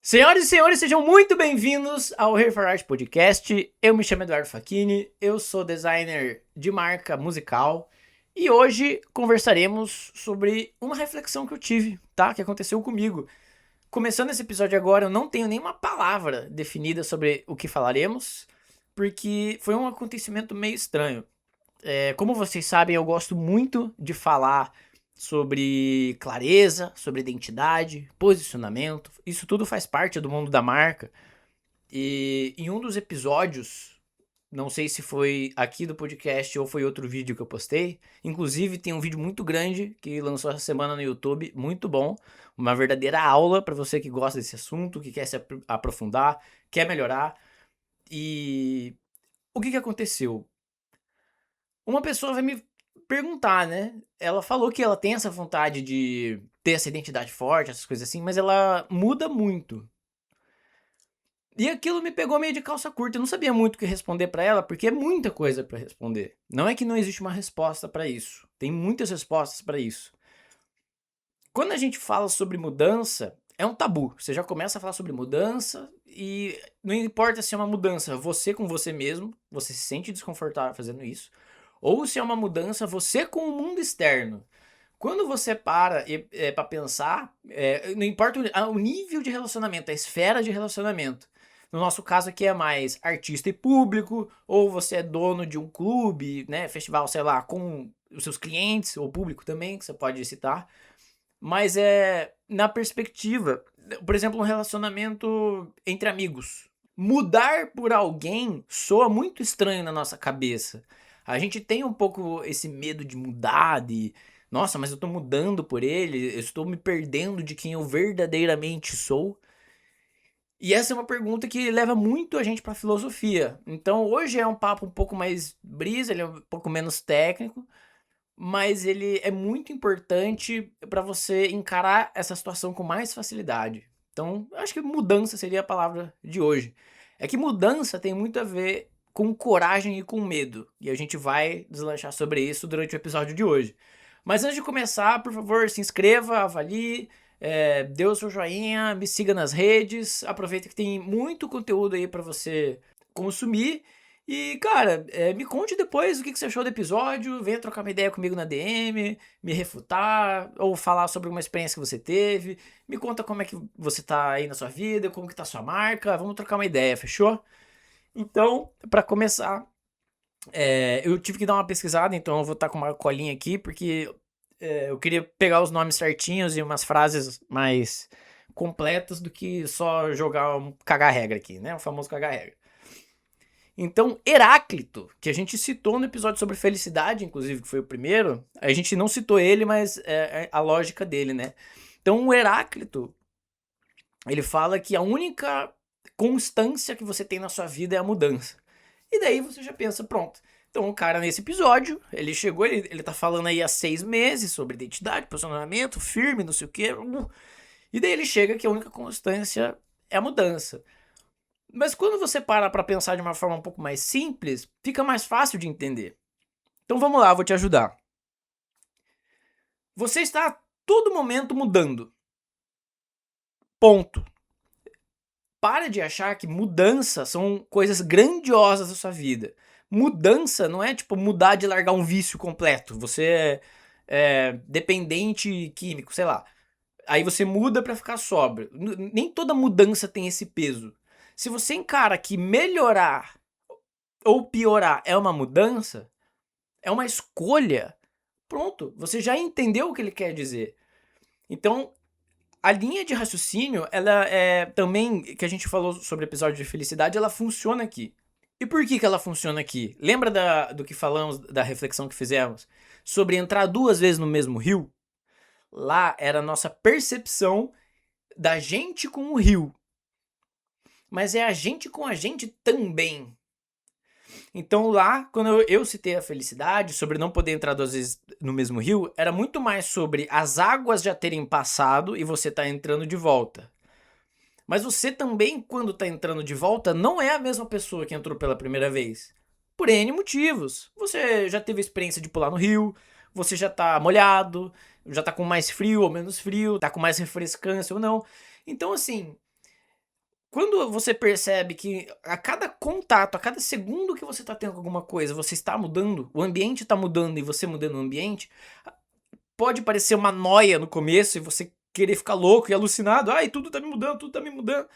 Senhoras e senhores, sejam muito bem-vindos ao Here for Art Podcast. Eu me chamo Eduardo Facchini, eu sou designer de marca musical e hoje conversaremos sobre uma reflexão que eu tive, tá? Que aconteceu comigo. Começando esse episódio agora, eu não tenho nenhuma palavra definida sobre o que falaremos, porque foi um acontecimento meio estranho. Como vocês sabem, eu gosto muito de falar sobre clareza, sobre identidade, posicionamento. Isso tudo faz parte do mundo da marca. E em um dos episódios, não sei se foi aqui do podcast ou foi outro vídeo que eu postei. Inclusive, tem um vídeo muito grande que lançou essa semana no YouTube, muito bom. Uma verdadeira aula para você que gosta desse assunto, que quer se aprofundar, quer melhorar. E o que aconteceu? Uma pessoa vai me perguntar, né? Ela falou que ela tem essa vontade de ter essa identidade forte, essas coisas assim, mas ela muda muito. E aquilo me pegou meio de calça curta. Eu não sabia muito o que responder pra ela, porque é muita coisa pra responder. Não é que não existe uma resposta pra isso. Tem muitas respostas pra isso. Quando a gente fala sobre mudança, é um tabu. Você já começa a falar sobre mudança e não importa se é uma mudança você com você mesmo, você se sente desconfortável fazendo isso, ou se é uma mudança você com o mundo externo. Quando você para pra pensar, não importa o nível de relacionamento, a esfera de relacionamento. No nosso caso aqui é mais artista e público, ou você é dono de um clube, né, festival, sei lá, com os seus clientes, ou público também, que você pode citar. Mas é na perspectiva, por exemplo, um relacionamento entre amigos. Mudar por alguém soa muito estranho na nossa cabeça. A gente tem um pouco esse medo de mudar, de nossa, mas eu tô mudando por ele, eu estou me perdendo de quem eu verdadeiramente sou. E essa é uma pergunta que leva muito a gente pra filosofia. Então hoje é um papo um pouco mais brisa, ele é um pouco menos técnico, mas ele é muito importante para você encarar essa situação com mais facilidade. Então, eu acho que mudança seria a palavra de hoje. É que mudança tem muito a ver com coragem e com medo. E a gente vai deslanchar sobre isso durante o episódio de hoje. Mas antes de começar, por favor, se inscreva, avalie, dê o seu joinha, me siga nas redes. Aproveita que tem muito conteúdo aí para você consumir. E, cara, me conte depois o que você achou do episódio, venha trocar uma ideia comigo na DM, me refutar, ou falar sobre uma experiência que você teve, me conta como é que você tá aí na sua vida, como que tá a sua marca, vamos trocar uma ideia, fechou? Então, pra começar, eu tive que dar uma pesquisada, então eu vou estar com uma colinha aqui, porque eu queria pegar os nomes certinhos e umas frases mais completas do que só jogar um cagar-regra aqui, né? O famoso cagar-regra. Então, Heráclito, que a gente citou no episódio sobre felicidade, inclusive, que foi o primeiro, a gente não citou ele, mas é a lógica dele, né? Então, o Heráclito, ele fala que a única constância que você tem na sua vida é a mudança. E daí você já pensa, pronto. Então, o cara, nesse episódio, ele chegou, ele tá falando aí há 6 meses sobre identidade, posicionamento, firme, não sei o quê. E daí ele chega que a única constância é a mudança. Mas quando você para pra pensar de uma forma um pouco mais simples, fica mais fácil de entender. Então vamos lá, vou te ajudar. Você está a todo momento mudando. Ponto. Para de achar que mudança são coisas grandiosas da sua vida. Mudança não é tipo mudar de largar um vício completo. Você é dependente químico, sei lá. Aí você muda pra ficar sóbrio. Nem toda mudança tem esse peso. Se você encara que melhorar ou piorar é uma mudança, é uma escolha. Pronto, você já entendeu o que ele quer dizer. Então, a linha de raciocínio, ela é também, que a gente falou sobre o episódio de felicidade, ela funciona aqui. E por que ela funciona aqui? Lembra do que falamos, da reflexão que fizemos? Sobre entrar 2 vezes no mesmo rio? Lá era a nossa percepção da gente com o rio. Mas é a gente com a gente também. Então lá, quando eu citei a felicidade, sobre não poder entrar 2 vezes no mesmo rio, era muito mais sobre as águas já terem passado e você tá entrando de volta. Mas você também, quando tá entrando de volta, não é a mesma pessoa que entrou pela primeira vez. Por N motivos. Você já teve a experiência de pular no rio, você já tá molhado, já tá com mais frio ou menos frio, tá com mais refrescância ou não. Então, assim, Quando você percebe que a cada contato, a cada segundo que você tá tendo com alguma coisa, você está mudando, o ambiente tá mudando e você mudando o ambiente, pode parecer uma noia no começo e você querer ficar louco e alucinado. Ai, tudo tá me mudando, tudo tá me mudando.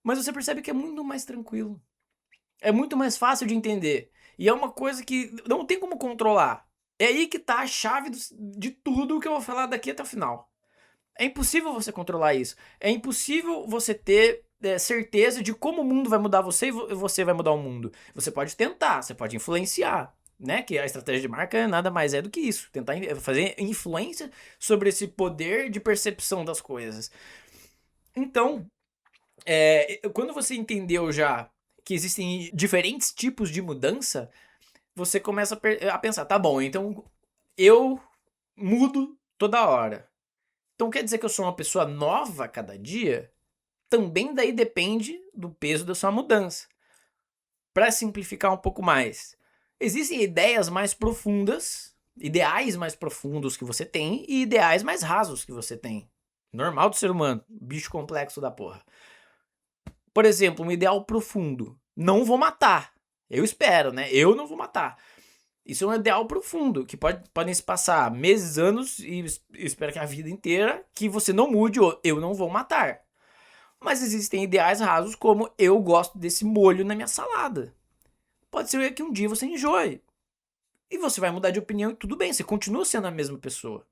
Mas você percebe que é muito mais tranquilo. É muito mais fácil de entender. E é uma coisa que não tem como controlar. É aí que tá a chave de tudo que eu vou falar daqui até o final. É impossível você controlar isso. É impossível você ter certeza de como o mundo vai mudar você e você vai mudar o mundo. Você pode tentar, você pode influenciar, né? Que a estratégia de marca nada mais é do que isso. Tentar fazer influência sobre esse poder de percepção das coisas. Então, quando você entendeu já que existem diferentes tipos de mudança, você começa a pensar, tá bom, então eu mudo toda hora. Então quer dizer que eu sou uma pessoa nova a cada dia? Também daí depende do peso da sua mudança. Para simplificar um pouco mais, existem ideias mais profundas, ideais mais profundos que você tem e ideais mais rasos que você tem. Normal do ser humano, bicho complexo da porra. Por exemplo, um ideal profundo. Não vou matar. Eu espero, né? Eu não vou matar. Isso é um ideal profundo, que podem se passar meses, anos e espero que a vida inteira que você não mude ou eu não vou matar. Mas existem ideais rasos como eu gosto desse molho na minha salada. Pode ser que um dia você enjoe. E você vai mudar de opinião e tudo bem, você continua sendo a mesma pessoa.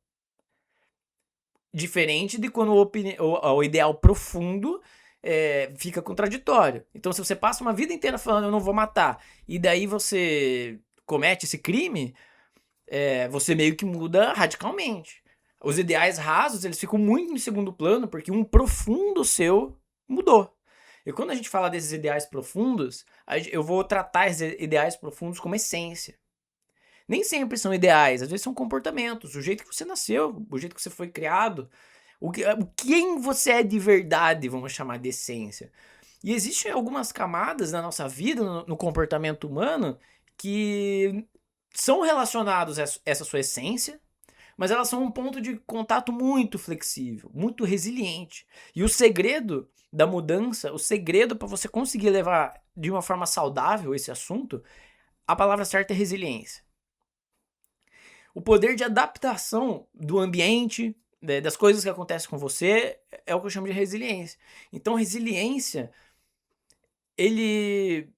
Diferente de quando o ideal profundo fica contraditório. Então, se você passa uma vida inteira falando eu não vou matar, e daí você comete esse crime, você meio que muda radicalmente. Os ideais rasos, eles ficam muito em segundo plano, porque um profundo seu mudou. E quando a gente fala desses ideais profundos, eu vou tratar esses ideais profundos como essência. Nem sempre são ideais, às vezes são comportamentos, o jeito que você nasceu, o jeito que você foi criado, quem você é de verdade, vamos chamar de essência. E existem algumas camadas na nossa vida, no comportamento humano, que são relacionados a essa sua essência, mas elas são um ponto de contato muito flexível, muito resiliente. E o segredo da mudança, o segredo para você conseguir levar de uma forma saudável esse assunto, a palavra certa é resiliência. O poder de adaptação do ambiente, das coisas que acontecem com você, é o que eu chamo de resiliência. Então, resiliência, ele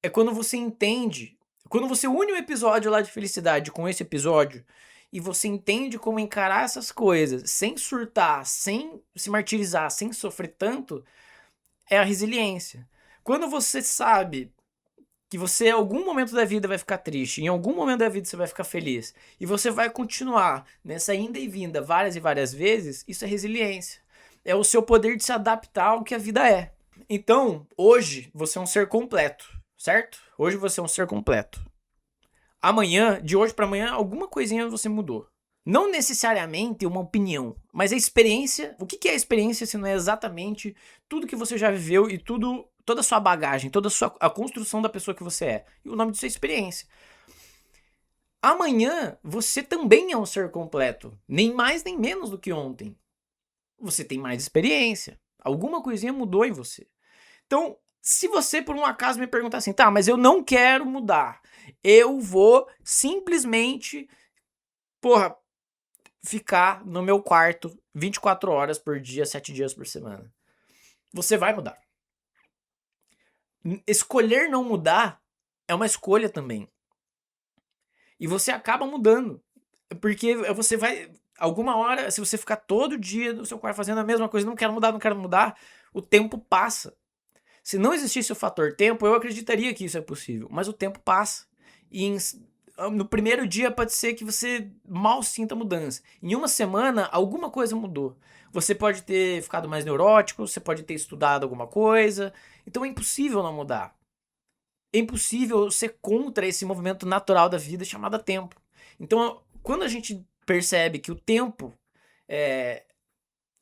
é quando você entende, quando você une o episódio lá de felicidade com esse episódio, e você entende como encarar essas coisas sem surtar, sem se martirizar, sem sofrer tanto, é a resiliência. Quando você sabe que você em algum momento da vida vai ficar triste, em algum momento da vida você vai ficar feliz, e você vai continuar nessa ida e vinda várias e várias vezes, isso é resiliência. É o seu poder de se adaptar ao que a vida é. Então, hoje você é um ser completo, certo? Hoje você é um ser completo. Amanhã, de hoje para amanhã, alguma coisinha você mudou. Não necessariamente uma opinião, mas a experiência. O que é a experiência se não é exatamente tudo que você já viveu e toda a sua bagagem, a construção da pessoa que você é? E o nome disso é experiência. Amanhã você também é um ser completo, nem mais nem menos do que ontem. Você tem mais experiência. Alguma coisinha mudou em você. Então, se você por um acaso me perguntar assim, tá, mas eu não quero mudar, eu vou simplesmente, ficar no meu quarto 24 horas por dia, 7 dias por semana. Você vai mudar. Escolher não mudar é uma escolha também. E você acaba mudando. Porque você vai. Alguma hora, se você ficar todo dia no seu quarto fazendo a mesma coisa, não quero mudar, o tempo passa. Se não existisse o fator tempo, eu acreditaria que isso é possível. Mas o tempo passa. E no primeiro dia pode ser que você mal sinta mudança. Em uma semana, alguma coisa mudou. Você pode ter ficado mais neurótico, você pode ter estudado alguma coisa. Então é impossível não mudar. É impossível ser contra esse movimento natural da vida chamado tempo. Então, quando a gente percebe que o tempo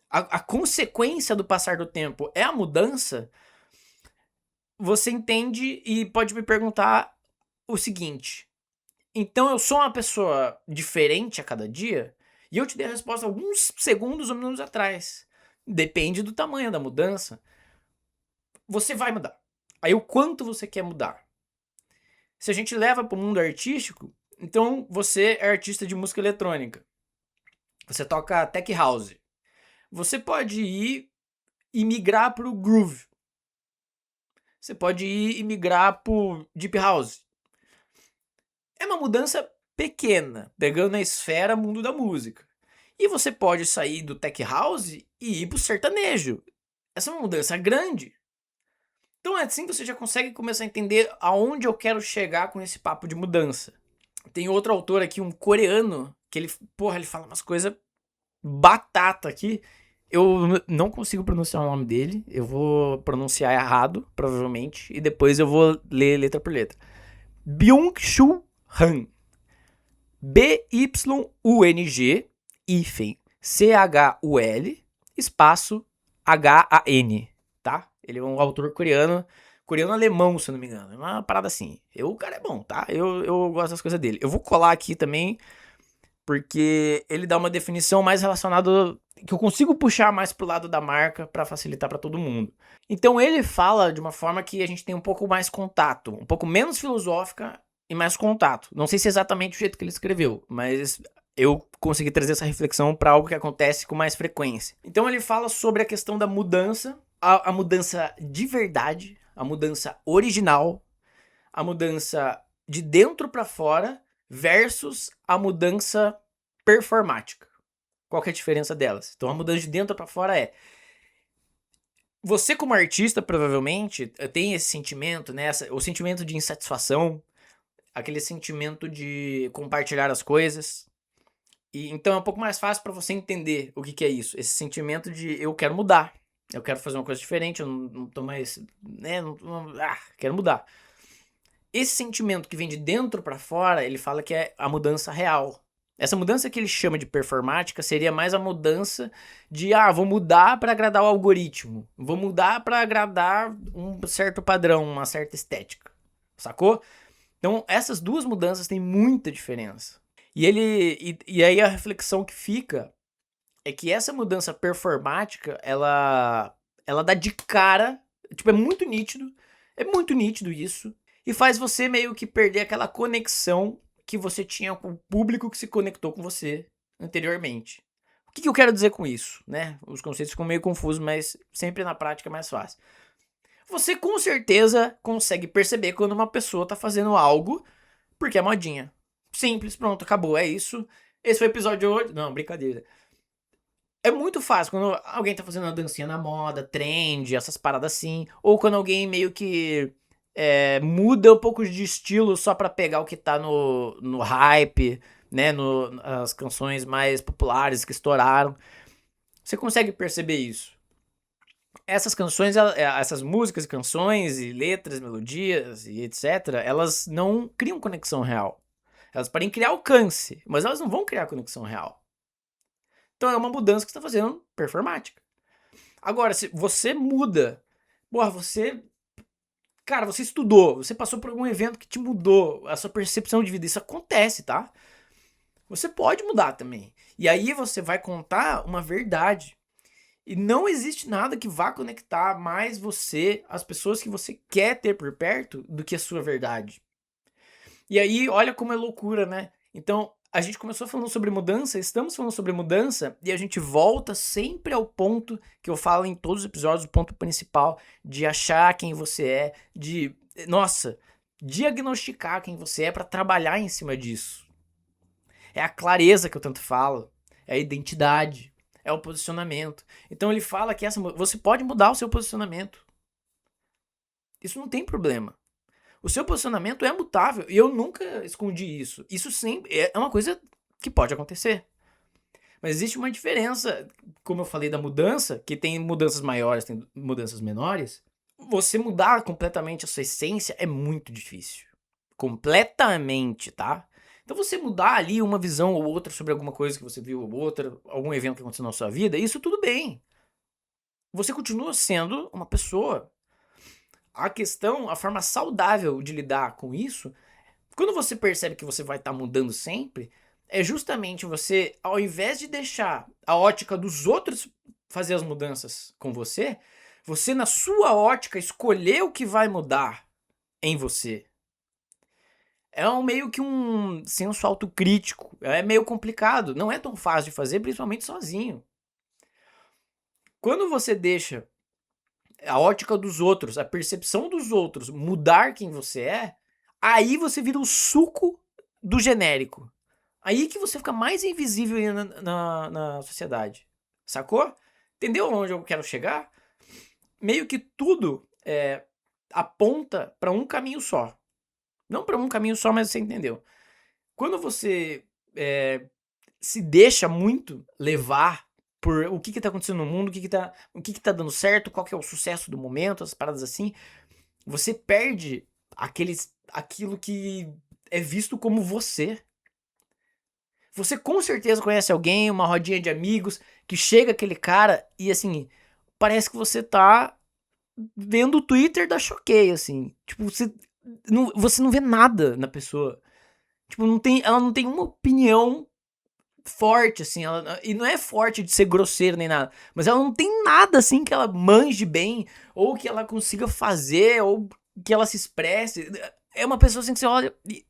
a consequência do passar do tempo é a mudança, você entende e pode me perguntar o seguinte: então eu sou uma pessoa diferente a cada dia? E eu te dei a resposta alguns segundos ou minutos atrás. Depende do tamanho da mudança. você vai mudar. Aí o quanto você quer mudar. Se a gente leva para o mundo artístico, então você é artista de música eletrônica. Você toca tech house. Você pode ir e migrar para o groove. Você pode ir e migrar para o deep house. É uma mudança pequena, pegando a esfera mundo da música. E você pode sair do tech house e ir pro sertanejo. Essa é uma mudança grande. Então assim você já consegue começar a entender aonde eu quero chegar com esse papo de mudança. Tem outro autor aqui, um coreano, que ele fala umas coisas batata aqui. Eu não consigo pronunciar o nome dele. Eu vou pronunciar errado, provavelmente. E depois eu vou ler letra por letra. Byung-Chul Han. B-Y-U-N-G hífen C-H-U-L espaço H-A-N, tá? Ele é um autor coreano-alemão, se eu não me engano. É uma parada assim. O cara é bom, tá? Eu gosto das coisas dele. Eu vou colar aqui também, porque ele dá uma definição mais relacionada, que eu consigo puxar mais pro lado da marca pra facilitar pra todo mundo. Então ele fala de uma forma que a gente tem um pouco mais contato, um pouco menos filosófica e mais contato. Não sei se é exatamente o jeito que ele escreveu, mas eu consegui trazer essa reflexão para algo que acontece com mais frequência. Então ele fala sobre a questão da mudança, a mudança de verdade, a mudança original, a mudança de dentro para fora versus a mudança performática. Qual que é a diferença delas? Então a mudança de dentro para fora é: você como artista provavelmente tem esse sentimento, né? O sentimento de insatisfação, aquele sentimento de compartilhar as coisas. E então é um pouco mais fácil para você entender o que é isso. Esse sentimento de eu quero mudar. Eu quero fazer uma coisa diferente, eu não tô mais, né, quero mudar. Esse sentimento que vem de dentro para fora, ele fala que é a mudança real. Essa mudança que ele chama de performática seria mais a mudança de, vou mudar para agradar o algoritmo, vou mudar para agradar um certo padrão, uma certa estética, sacou? Então essas duas mudanças têm muita diferença. E aí a reflexão que fica é que essa mudança performática, ela dá de cara, tipo, é muito nítido isso, e faz você meio que perder aquela conexão que você tinha com o público que se conectou com você anteriormente. O que eu quero dizer com isso, né? Os conceitos ficam meio confusos, mas sempre na prática é mais fácil. Você com certeza consegue perceber quando uma pessoa tá fazendo algo porque é modinha. Simples, pronto, acabou, é isso. Esse foi o episódio de hoje. Não, brincadeira. É muito fácil quando alguém tá fazendo uma dancinha na moda, trend, essas paradas assim. Ou quando alguém meio que muda um pouco de estilo só pra pegar o que tá no hype, né? As canções mais populares que estouraram. Você consegue perceber isso. Essas canções, essas músicas, canções e letras, melodias e etc., elas não criam conexão real. Elas podem criar alcance, mas elas não vão criar conexão real. Então é uma mudança que você está fazendo performática. Agora, se você muda, cara, você estudou, você passou por algum evento que te mudou a sua percepção de vida, isso acontece, tá? Você pode mudar também. E aí você vai contar uma verdade. E não existe nada que vá conectar mais você, as pessoas que você quer ter por perto, do que a sua verdade. E aí, olha como é loucura, né? Então, a gente começou falando sobre mudança, estamos falando sobre mudança, e a gente volta sempre ao ponto que eu falo em todos os episódios, o ponto principal, de achar quem você é, diagnosticar quem você é para trabalhar em cima disso. É a clareza que eu tanto falo, é a identidade, é o posicionamento. Então ele fala que você pode mudar o seu posicionamento. Isso não tem problema. O seu posicionamento é mutável e eu nunca escondi isso. Isso sempre é uma coisa que pode acontecer. Mas existe uma diferença, como eu falei da mudança, que tem mudanças maiores, tem mudanças menores. Você mudar completamente a sua essência é muito difícil. Completamente, tá? Então você mudar ali uma visão ou outra sobre alguma coisa que você viu ou outra, algum evento que aconteceu na sua vida, isso tudo bem. Você continua sendo uma pessoa. A forma saudável de lidar com isso, quando você percebe que você vai estar mudando sempre, é justamente você, ao invés de deixar a ótica dos outros fazer as mudanças com você Você, na sua ótica, escolher o que vai mudar em você. É meio que um senso autocrítico. É meio complicado. Não é tão fácil de fazer, principalmente sozinho. Quando você deixa a ótica dos outros, a percepção dos outros mudar quem você é, aí você vira o suco do genérico. Aí que você fica mais invisível na sociedade. Sacou? Entendeu onde eu quero chegar? Meio que tudo aponta para um caminho só. Não para um caminho só, mas você entendeu. Quando você se deixa muito levar por o que tá acontecendo no mundo, o que tá dando certo, qual que é o sucesso do momento, as paradas assim, você perde aquilo que é visto como você. Você com certeza conhece alguém, uma rodinha de amigos, que chega aquele cara e assim, parece que você tá vendo o Twitter da Choquei, assim. Tipo, você não vê nada na pessoa. Tipo, ela não tem uma opinião forte, assim. E não é forte de ser grosseira nem nada. Mas ela não tem nada, assim, que ela manje bem, ou que ela consiga fazer, ou que ela se expresse. É uma pessoa assim que você olha e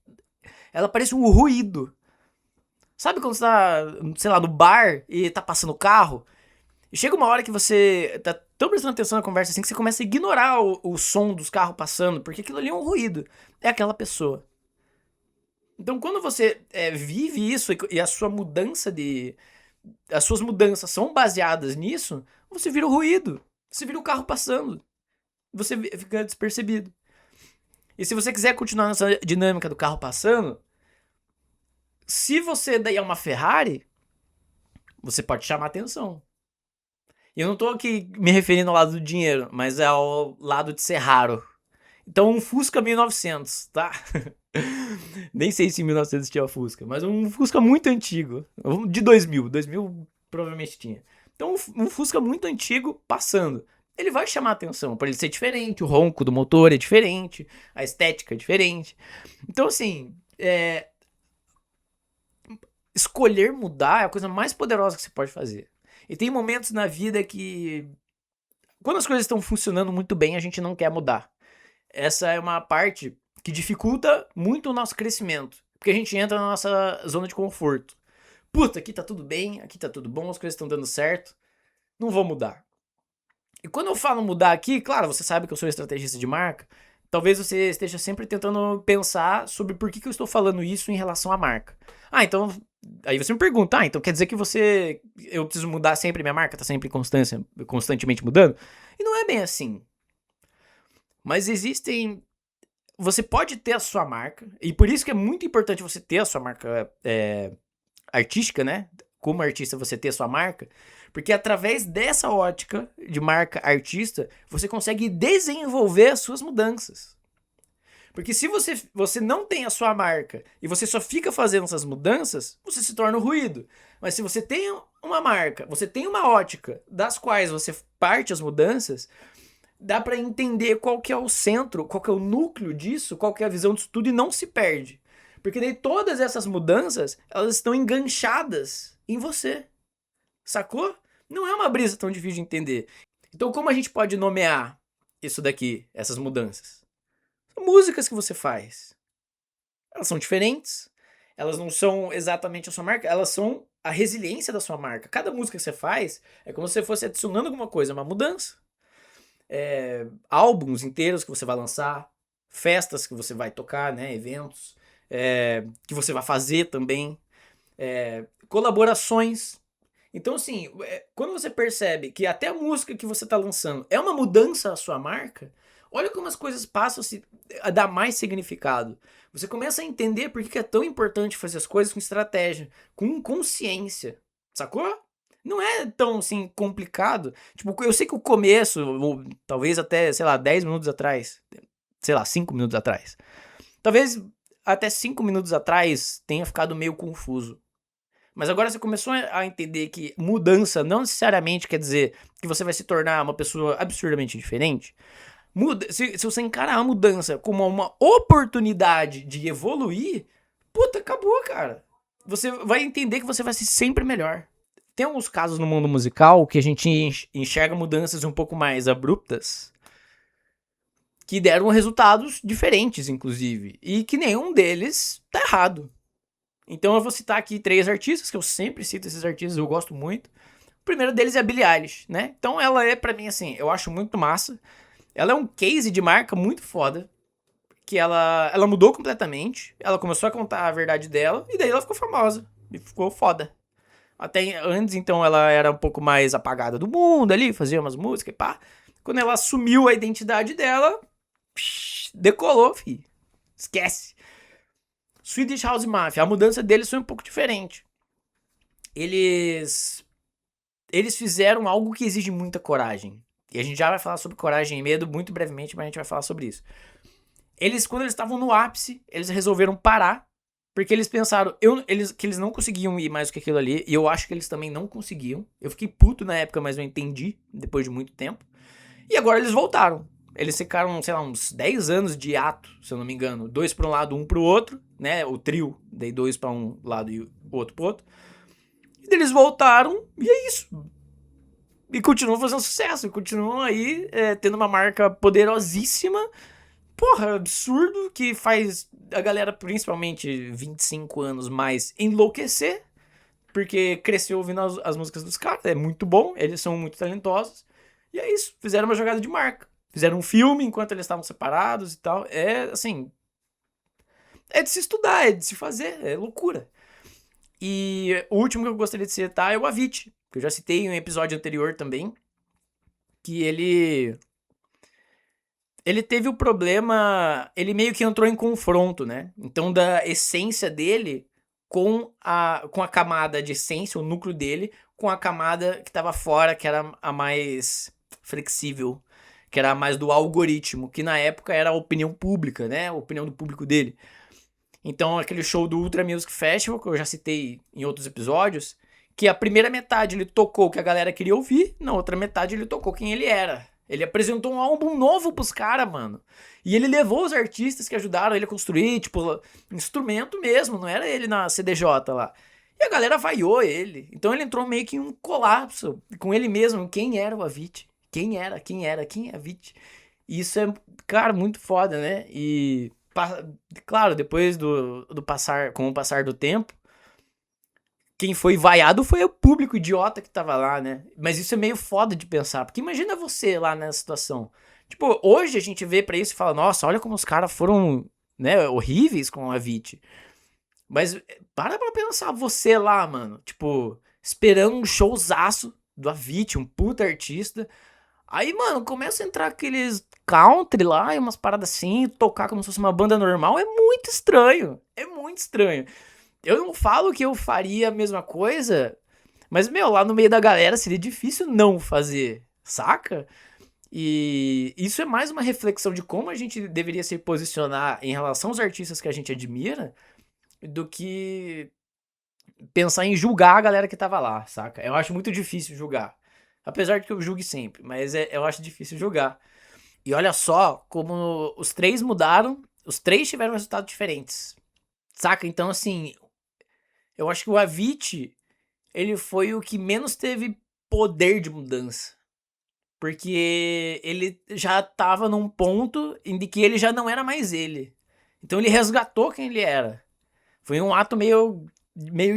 ela parece um ruído. Sabe quando você tá, sei lá, no bar e tá passando o carro? E chega uma hora que você tá tão prestando atenção na conversa assim que você começa a ignorar o som dos carros passando, porque aquilo ali é um ruído. É aquela pessoa. Então quando você vive isso e a sua mudança de. As suas mudanças são baseadas nisso, você vira o ruído. Você vira o carro passando. Você fica despercebido. E se você quiser continuar nessa dinâmica do carro passando, se você daí é uma Ferrari, você pode chamar atenção. E eu não tô aqui me referindo ao lado do dinheiro, mas é ao lado de ser raro. Então um Fusca 1900, tá? Nem sei se em 1900 tinha Fusca, mas um Fusca muito antigo. De 2000. 2000 provavelmente tinha. Então um Fusca muito antigo passando. Ele vai chamar atenção, por ele ser diferente, o ronco do motor é diferente, a estética é diferente. Então assim, escolher mudar é a coisa mais poderosa que você pode fazer. E tem momentos na vida que, quando as coisas estão funcionando muito bem, a gente não quer mudar. Essa é uma parte que dificulta muito o nosso crescimento. Porque a gente entra na nossa zona de conforto. Puta, aqui tá tudo bem, aqui tá tudo bom, as coisas estão dando certo. Não vou mudar. E quando eu falo mudar aqui, claro, você sabe que eu sou estrategista de marca. Talvez você esteja sempre tentando pensar sobre por que eu estou falando isso em relação à marca. Ah, então. Aí você me pergunta, então quer dizer que eu preciso mudar sempre minha marca? Tá sempre constantemente mudando? E não é bem assim. Mas você pode ter a sua marca, e por isso que é muito importante você ter a sua marca artística, né? Como artista você ter a sua marca, porque através dessa ótica de marca artista, você consegue desenvolver as suas mudanças. Porque se você não tem a sua marca e você só fica fazendo essas mudanças, você se torna um ruído. Mas se você tem uma marca, você tem uma ótica das quais você parte as mudanças, dá pra entender qual que é o centro, qual que é o núcleo disso, qual que é a visão disso tudo e não se perde. Porque daí todas essas mudanças, elas estão enganchadas em você. Sacou? Não é uma brisa tão difícil de entender. Então como a gente pode nomear isso daqui, essas mudanças? São músicas que você faz. Elas são diferentes, elas não são exatamente a sua marca, elas são a resiliência da sua marca. Cada música que você faz é como se você fosse adicionando alguma coisa, uma mudança. Álbuns inteiros que você vai lançar, festas que você vai tocar, né, eventos que você vai fazer também, colaborações. Então assim, quando você percebe que até a música que você está lançando é uma mudança à sua marca, olha como as coisas passam a dar mais significado. Você começa a entender por que é tão importante fazer as coisas com estratégia, com consciência, sacou? Não é tão, assim, complicado. Tipo, eu sei que o começo, ou talvez até, sei lá, 10 minutos atrás, sei lá, 5 minutos atrás. Talvez até 5 minutos atrás tenha ficado meio confuso. Mas agora você começou a entender que mudança não necessariamente quer dizer que você vai se tornar uma pessoa absurdamente diferente. Se você encarar a mudança como uma oportunidade de evoluir, puta, acabou, cara. Você vai entender que você vai ser sempre melhor. tem alguns casos no mundo musical que a gente enxerga mudanças um pouco mais abruptas, que deram resultados diferentes, inclusive, e que nenhum deles tá errado. Então eu vou citar aqui 3 artistas, que eu sempre cito esses artistas, eu gosto muito. O primeiro deles é a Billie Eilish, né? Então ela é, pra mim, assim, eu acho muito massa. Ela é um case de marca muito foda, que ela mudou completamente, ela começou a contar a verdade dela, e daí ela ficou famosa, e ficou foda. Até antes, então, ela era um pouco mais apagada do mundo ali, fazia umas músicas e pá. Quando ela assumiu a identidade dela, decolou, fi. Esquece. Swedish House Mafia, a mudança deles foi um pouco diferente. Eles fizeram algo que exige muita coragem. E a gente já vai falar sobre coragem e medo muito brevemente, mas a gente vai falar sobre isso. Quando eles estavam no ápice, eles resolveram parar, porque eles pensaram que eles não conseguiam ir mais do que aquilo ali, e eu acho que eles também não conseguiam. Eu fiquei puto na época, mas eu entendi depois de muito tempo. E agora eles voltaram. Eles ficaram, sei lá, uns 10 anos de hiato, se eu não me engano. 2 pra um lado, 1 pro outro, né? O trio, daí 2 pra um lado e o outro pro outro. E eles voltaram, e é isso. E continuam fazendo sucesso, e continuam aí tendo uma marca poderosíssima. Porra, absurdo, que faz a galera, principalmente 25 anos mais, enlouquecer. Porque cresceu ouvindo as músicas dos caras, é muito bom, eles são muito talentosos. E é isso, fizeram uma jogada de marca. Fizeram um filme enquanto eles estavam separados e tal. É, assim, é de se estudar, é de se fazer, é loucura. E o último que eu gostaria de citar é o Avicii, que eu já citei em um episódio anterior também, que ele teve o problema, ele meio que entrou em confronto, né? Então, da essência dele com a camada de essência, o núcleo dele, com a camada que estava fora, que era a mais flexível, que era mais do algoritmo, que na época era a opinião pública, né? A opinião do público dele. Então, aquele show do Ultra Music Festival, que eu já citei em outros episódios, que a primeira metade ele tocou o que a galera queria ouvir, na outra metade ele tocou quem ele era. Ele apresentou um álbum novo pros caras, mano. E ele levou os artistas que ajudaram ele a construir, tipo, instrumento mesmo, não era ele na CDJ lá. E a galera vaiou ele. Então ele entrou meio que em um colapso com ele mesmo. Quem era o Avicii? Quem é Avicii? E isso é, cara, muito foda, né? E, claro, depois com o passar do tempo, quem foi vaiado foi o público idiota que tava lá, né? Mas isso é meio foda de pensar, porque imagina você lá nessa situação. Tipo, hoje a gente vê pra isso e fala, nossa, olha como os caras foram, né, horríveis com a Avicii. Mas para pra pensar você lá, mano. Tipo, esperando um showzaço do Avicii, um puta artista. Aí, mano, começa a entrar aqueles country lá e umas paradas assim, tocar como se fosse uma banda normal. É muito estranho. É muito estranho. Eu não falo que eu faria a mesma coisa, mas, meu, lá no meio da galera seria difícil não fazer, saca? E isso é mais uma reflexão de como a gente deveria se posicionar em relação aos artistas que a gente admira, do que pensar em julgar a galera que tava lá, saca? Eu acho muito difícil julgar. Apesar de que eu julgue sempre, mas eu acho difícil julgar. E olha só como os 3 mudaram, os 3 tiveram resultados diferentes, saca? Então, assim, eu acho que o Avicii, ele foi o que menos teve poder de mudança. Porque ele já tava num ponto em que ele já não era mais ele. Então ele resgatou quem ele era. Foi um ato meio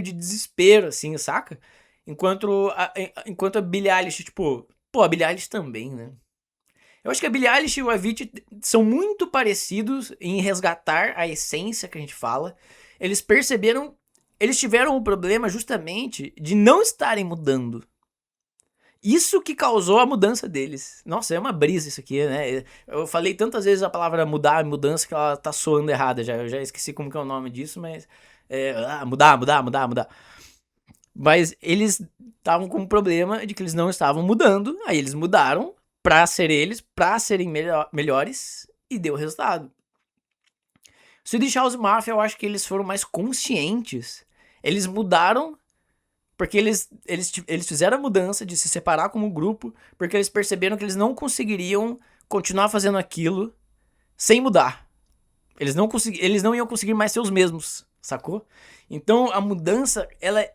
de desespero, assim, saca? Enquanto a Billie Eilish, tipo... Pô, a Billie Eilish também, né? Eu acho que a Billie Eilish e o Avicii são muito parecidos em resgatar a essência que a gente fala. Eles perceberam... Eles tiveram o problema justamente de não estarem mudando. Isso que causou a mudança deles. Nossa, é uma brisa isso aqui, né? Eu falei tantas vezes a palavra mudar, mudança, que ela tá soando errada já. Eu já esqueci como que é o nome disso, mas... mudar. Mas eles estavam com um problema de que eles não estavam mudando. Aí eles mudaram pra ser eles, pra serem melhores, e deu resultado. Swedish House Mafia, eu acho que eles foram mais conscientes. Eles mudaram porque eles fizeram a mudança de se separar como grupo, porque eles perceberam que eles não conseguiriam continuar fazendo aquilo sem mudar. Eles não iam conseguir mais ser os mesmos, sacou? Então a mudança, ela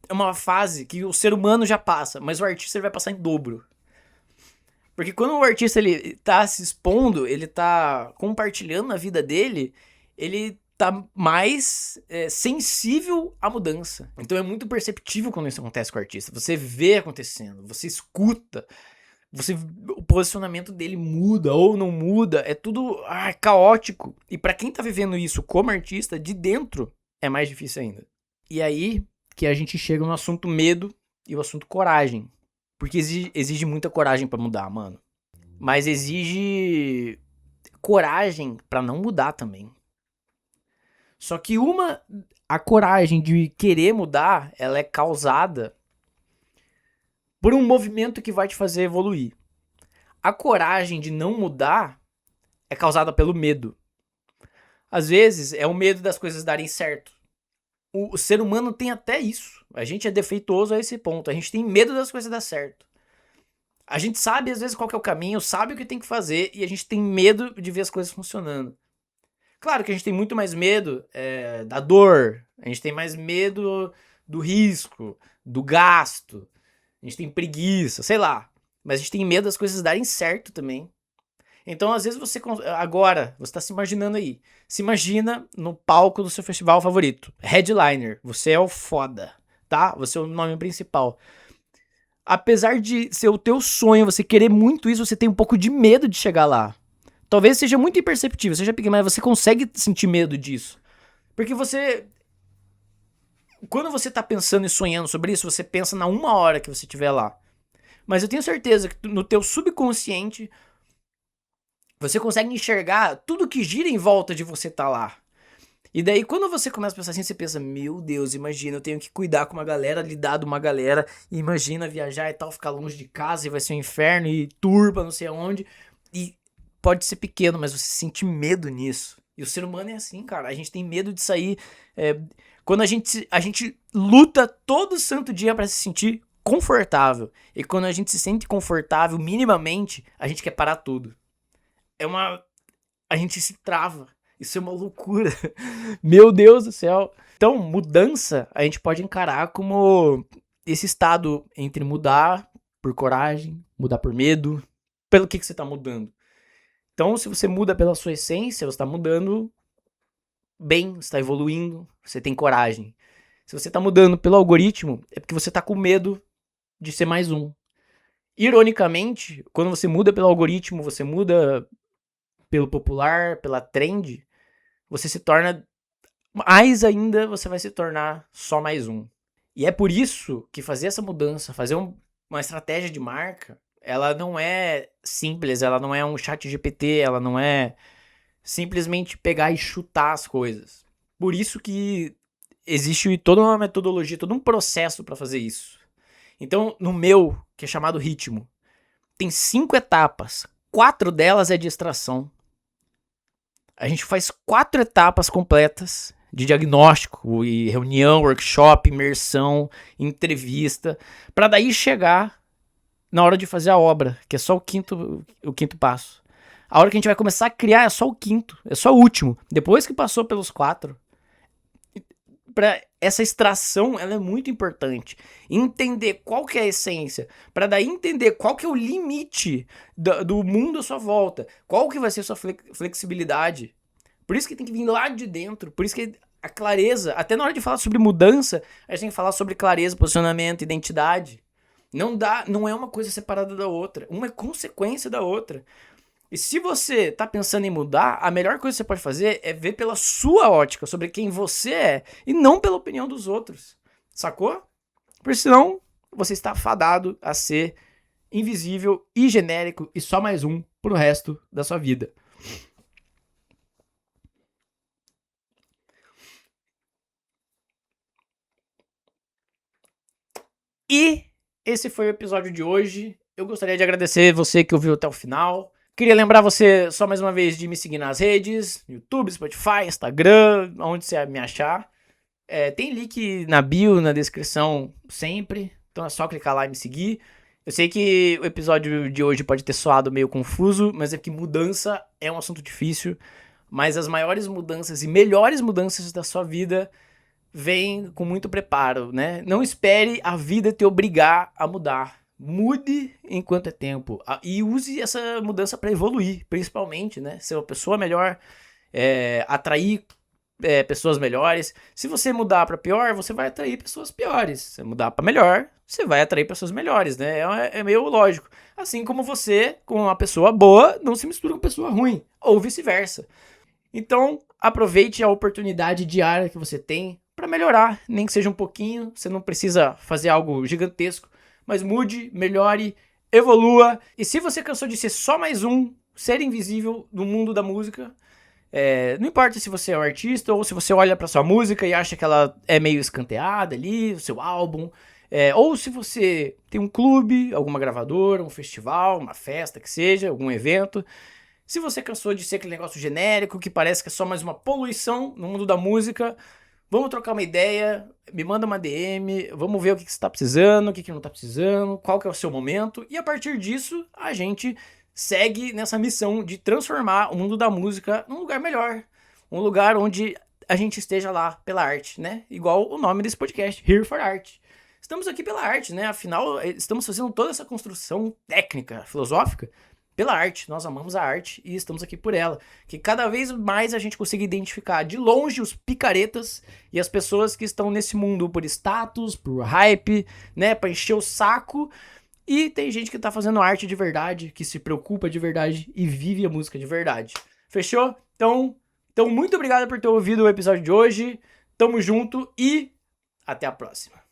é uma fase que o ser humano já passa, mas o artista ele vai passar em dobro. Porque quando o artista ele tá se expondo, ele tá compartilhando a vida dele, ele tá mais sensível à mudança. Então é muito perceptível quando isso acontece com o artista. Você vê acontecendo, você escuta, o posicionamento dele muda ou não muda, é tudo caótico. E pra quem tá vivendo isso como artista, de dentro, é mais difícil ainda. E aí que a gente chega no assunto medo e o assunto coragem. Porque exige muita coragem pra mudar, mano. Mas exige coragem pra não mudar também. Só que a coragem de querer mudar, ela é causada por um movimento que vai te fazer evoluir. A coragem de não mudar é causada pelo medo. Às vezes é o medo das coisas darem certo. O ser humano tem até isso. A gente é defeituoso a esse ponto. A gente tem medo das coisas dar certo. A gente sabe às vezes qual que é o caminho, sabe o que tem que fazer e a gente tem medo de ver as coisas funcionando. Claro que a gente tem muito mais medo da dor, a gente tem mais medo do risco, do gasto, a gente tem preguiça, sei lá. Mas a gente tem medo das coisas darem certo também. Então, às vezes agora, você tá se imaginando aí. Se imagina no palco do seu festival favorito. Headliner, você é o foda, tá? Você é o nome principal. Apesar de ser o teu sonho, você querer muito isso, você tem um pouco de medo de chegar lá. Talvez seja muito imperceptível, seja pequeno, mas você consegue sentir medo disso. Porque quando você tá pensando e sonhando sobre isso, você pensa na 1 hora que você estiver lá. Mas eu tenho certeza que no teu subconsciente, você consegue enxergar tudo que gira em volta de você tá lá. E daí, quando você começa a pensar assim, você pensa, meu Deus, imagina, eu tenho que cuidar com uma galera, lidar de uma galera, e imagina viajar e tal, ficar longe de casa, e vai ser um inferno, e turba, não sei aonde. E pode ser pequeno, mas você sente medo nisso. E o ser humano é assim, cara, a gente tem medo de sair. Quando a gente luta todo santo dia pra se sentir confortável. E quando a gente se sente confortável, minimamente, a gente quer parar tudo. A gente se trava. Isso é uma loucura. Meu Deus do céu. Então, mudança a gente pode encarar como esse estado entre mudar por coragem, mudar por medo. Pelo que você tá mudando. Então, se você muda pela sua essência, você tá mudando bem, você tá evoluindo, você tem coragem. Se você tá mudando pelo algoritmo, é porque você tá com medo de ser mais um. Ironicamente, quando você muda pelo algoritmo, você muda pelo popular, pela trend, você se torna mais ainda, você vai se tornar só mais um. E é por isso que fazer essa mudança, fazer uma estratégia de marca, ela não é simples, ela não é um chat GPT, ela não é simplesmente pegar e chutar as coisas. Por isso que existe toda uma metodologia, todo um processo para fazer isso. Então, no meu, que é chamado ritmo, tem 5 etapas. 4 delas é de extração. A gente faz 4 etapas completas de diagnóstico e reunião, workshop, imersão, entrevista, para daí chegar na hora de fazer a obra, que é só o quinto passo. A hora que a gente vai começar a criar é só o quinto, é só o último. Depois que passou pelos 4, para essa extração, ela é muito importante. Entender qual que é a essência, para daí entender qual que é o limite do mundo à sua volta, qual que vai ser a sua flexibilidade. Por isso que tem que vir lá de dentro, por isso que a clareza, até na hora de falar sobre mudança, a gente tem que falar sobre clareza, posicionamento, identidade. Não é uma coisa separada da outra, uma é consequência da outra. E se você tá pensando em mudar, a melhor coisa que você pode fazer é ver pela sua ótica sobre quem você é e não pela opinião dos outros. Sacou? Porque senão você está fadado a ser invisível e genérico e só mais um pro resto da sua vida. E esse foi o episódio de hoje. Eu gostaria de agradecer você que ouviu até o final. Queria lembrar você, só mais uma vez, de me seguir nas redes, YouTube, Spotify, Instagram, onde você me achar. Tem link na bio, na descrição, sempre. Então é só clicar lá e me seguir. Eu sei que o episódio de hoje pode ter soado meio confuso, mas é que mudança é um assunto difícil. Mas as maiores mudanças e melhores mudanças da sua vida vem com muito preparo, né? Não espere a vida te obrigar a mudar. Mude enquanto é tempo. E use essa mudança para evoluir, principalmente, né? Ser uma pessoa melhor, atrair pessoas melhores. Se você mudar para pior, você vai atrair pessoas piores. Se você mudar para melhor, você vai atrair pessoas melhores, né? É meio lógico. Assim como você, com uma pessoa boa, não se mistura com pessoa ruim, ou vice-versa. Então, aproveite a oportunidade diária que você tem para melhorar, nem que seja um pouquinho. Você não precisa fazer algo gigantesco, mas mude, melhore, evolua. E se você cansou de ser só mais um ser invisível no mundo da música, não importa se você é um artista ou se você olha para sua música e acha que ela é meio escanteada ali, o seu álbum, ou se você tem um clube, alguma gravadora, um festival, uma festa que seja, algum evento. Se você cansou de ser aquele negócio genérico que parece que é só mais uma poluição no mundo da música, vamos trocar uma ideia, me manda uma DM, vamos ver o que você está precisando, o que não está precisando, qual que é o seu momento, e a partir disso a gente segue nessa missão de transformar o mundo da música num lugar melhor, um lugar onde a gente esteja lá pela arte, né? Igual o nome desse podcast, Here for Art. Estamos aqui pela arte, né? Afinal, estamos fazendo toda essa construção técnica, filosófica, pela arte. Nós amamos a arte e estamos aqui por ela. Que cada vez mais a gente consiga identificar de longe os picaretas e as pessoas que estão nesse mundo por status, por hype, né, pra encher o saco. E tem gente que tá fazendo arte de verdade, que se preocupa de verdade e vive a música de verdade. Fechou? Então muito obrigado por ter ouvido o episódio de hoje. Tamo junto e até a próxima.